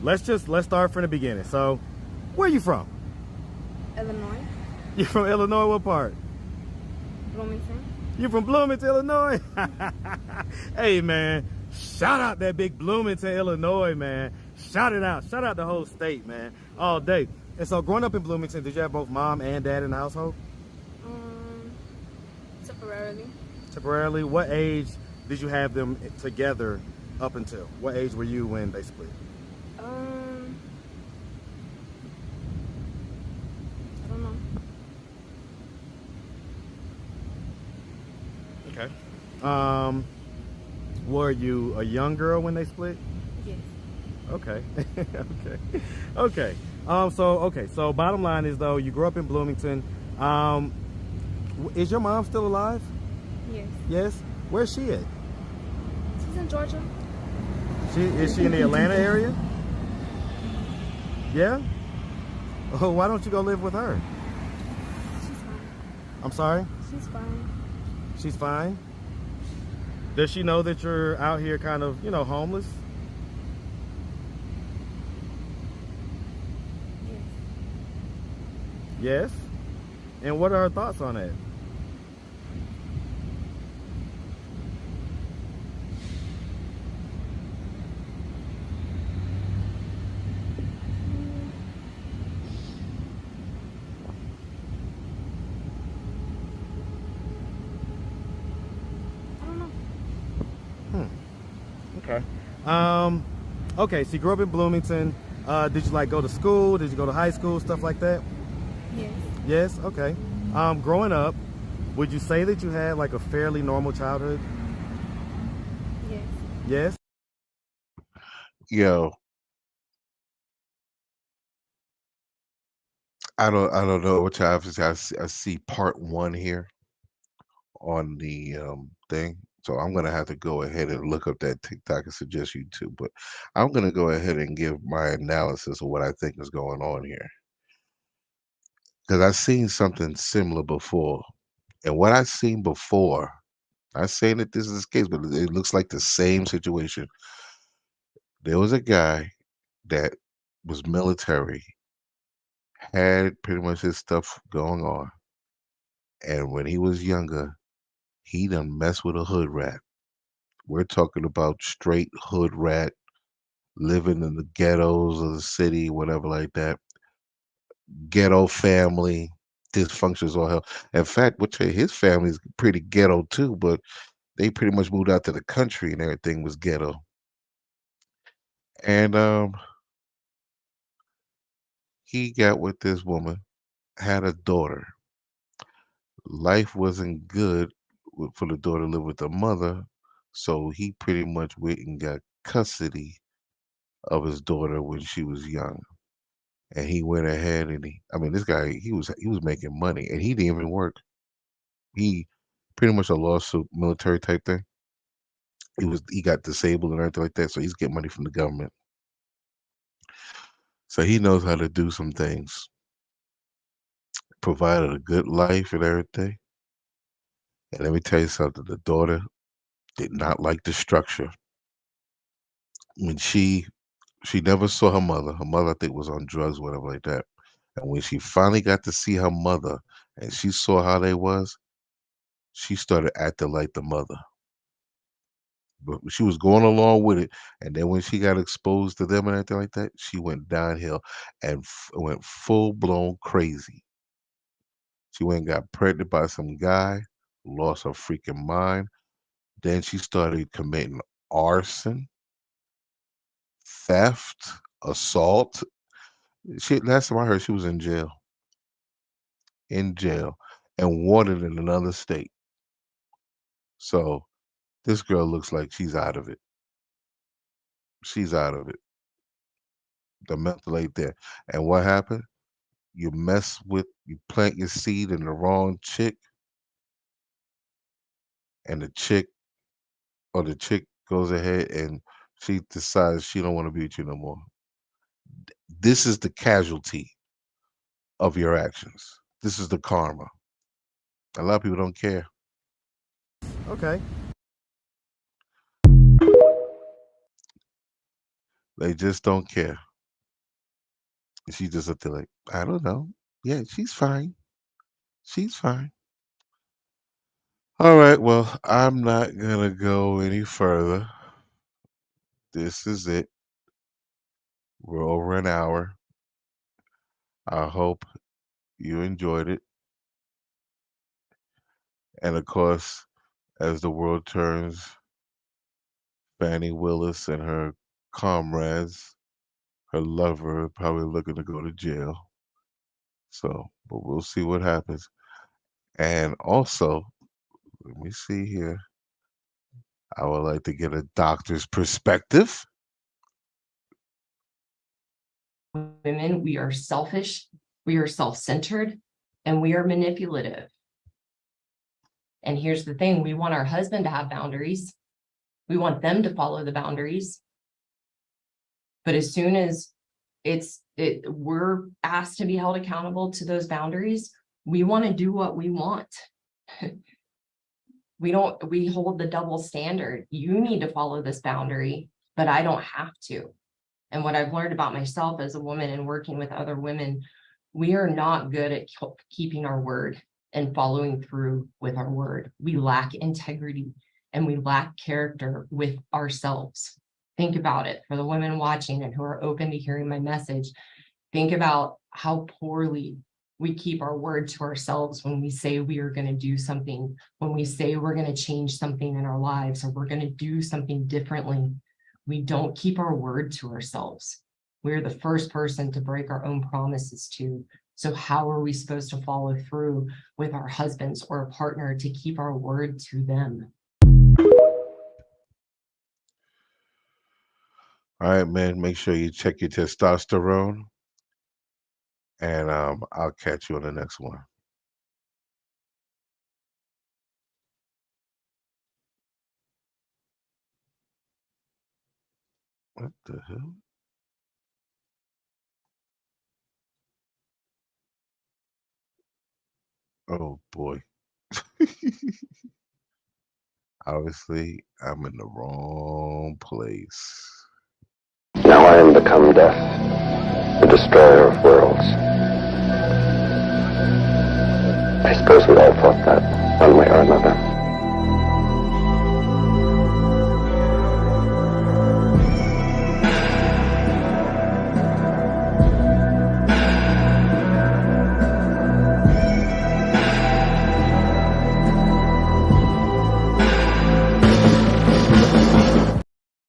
Let's start from the beginning. So, where are you from? Illinois. You from Illinois? What part? Bloomington. You from Bloomington, Illinois? Hey, man. Shout out that big Bloomington, Illinois, man. Shout it out. Shout out the whole state, man. All day. And so, growing up in Bloomington, did you have both mom and dad in the household? Temporarily. Temporarily? What age did you have them together up until? What age were you when they split? I don't know. Okay. Were you a young girl when they split? Yes. Okay. Okay. So bottom line is, though, you grew up in Bloomington. Is your mom still alive? Yes. Yes? Where's she at? She's in Georgia. Is she in the Atlanta area? Yeah? Oh, why don't you go live with her? She's fine. I'm sorry? She's fine. She's fine? Does she know that you're out here kind of, you know, homeless? Yes? And what are her thoughts on that? I don't know. Okay. Okay, so you grew up in Bloomington. Did you like go to school? Did you go to high school, stuff like that? Yes. Yes? Okay. Growing up, would you say that you had like a fairly normal childhood? Yes. Yes? Yo, I don't know what y'all have to say. I see part one here on the thing. So I'm gonna have to go ahead and look up that TikTok and suggest you to. But I'm gonna go ahead and give my analysis of what I think is going on here. Because I've seen something similar before. And what I've seen before, not saying that this is the case, but it looks like the same situation. There was a guy that was military, had pretty much his stuff going on. And when he was younger, he done messed with a hood rat. We're talking about straight hood rat, living in the ghettos of the city, whatever like that. Ghetto family, dysfunctions all hell. In fact, his family's pretty ghetto too, but they pretty much moved out to the country and everything was ghetto. And he got with this woman, had a daughter. Life wasn't good for the daughter to live with the mother, so he pretty much went and got custody of his daughter when she was young. And he went ahead and I mean, this guy, he was making money, and he didn't even work. He pretty much a lawsuit, military type thing. He got disabled and everything like that, so he's getting money from the government. So he knows how to do some things. Provided a good life and everything. And let me tell you something, the daughter did not like the structure. When she never saw her mother. Her mother, I think, was on drugs, whatever like that. And when she finally got to see her mother and she saw how they was, she started acting like the mother. But she was going along with it, and then when she got exposed to them and everything like that, she went downhill and went full blown crazy. She went and got pregnant by some guy, lost her freaking mind. Then she started committing arson, theft, assault. Last time I heard, she was in jail, and wanted in another state. So this girl looks like she's out of it. She's out of it. The mental ain't there. And what happened? You plant your seed in the wrong chick, and the chick goes ahead and she decides she don't want to be with you no more. This is the casualty of your actions. This is the karma. A lot of people don't care. Okay. They just don't care. She just up there like, I don't know. Yeah, she's fine. She's fine. All right, well, I'm not gonna go any further. This is it. We're over an hour. I hope you enjoyed it. And of course, as the world turns, Fannie Willis and her comrades, her lover, are probably looking to go to jail. So, but we'll see what happens. And also, let me see here. I would like to get a doctor's perspective. Women, we are selfish, we are self-centered, and we are manipulative. And here's the thing, we want our husband to have boundaries. We want them to follow the boundaries. But as soon as we're asked to be held accountable to those boundaries, we want to do what we want. We hold the double standard. You need to follow this boundary, but I don't have to. And what I've learned about myself as a woman and working with other women, we are not good at keeping our word and following through with our word. We lack integrity and we lack character with ourselves. Think about it for the women watching and who are open to hearing my message. Think about how poorly we keep our word to ourselves when we say we are going to do something, when we say we're going to change something in our lives or we're going to do something differently. We don't keep our word to ourselves. We're the first person to break our own promises to. So how are we supposed to follow through with our husbands or a partner to keep our word to them? All right, man. Make sure you check your testosterone. And I'll catch you on the next one. What the hell? Oh boy. Obviously, I'm in the wrong place. Now I am become death, the destroyer of worlds. I suppose we all thought that, one way or another.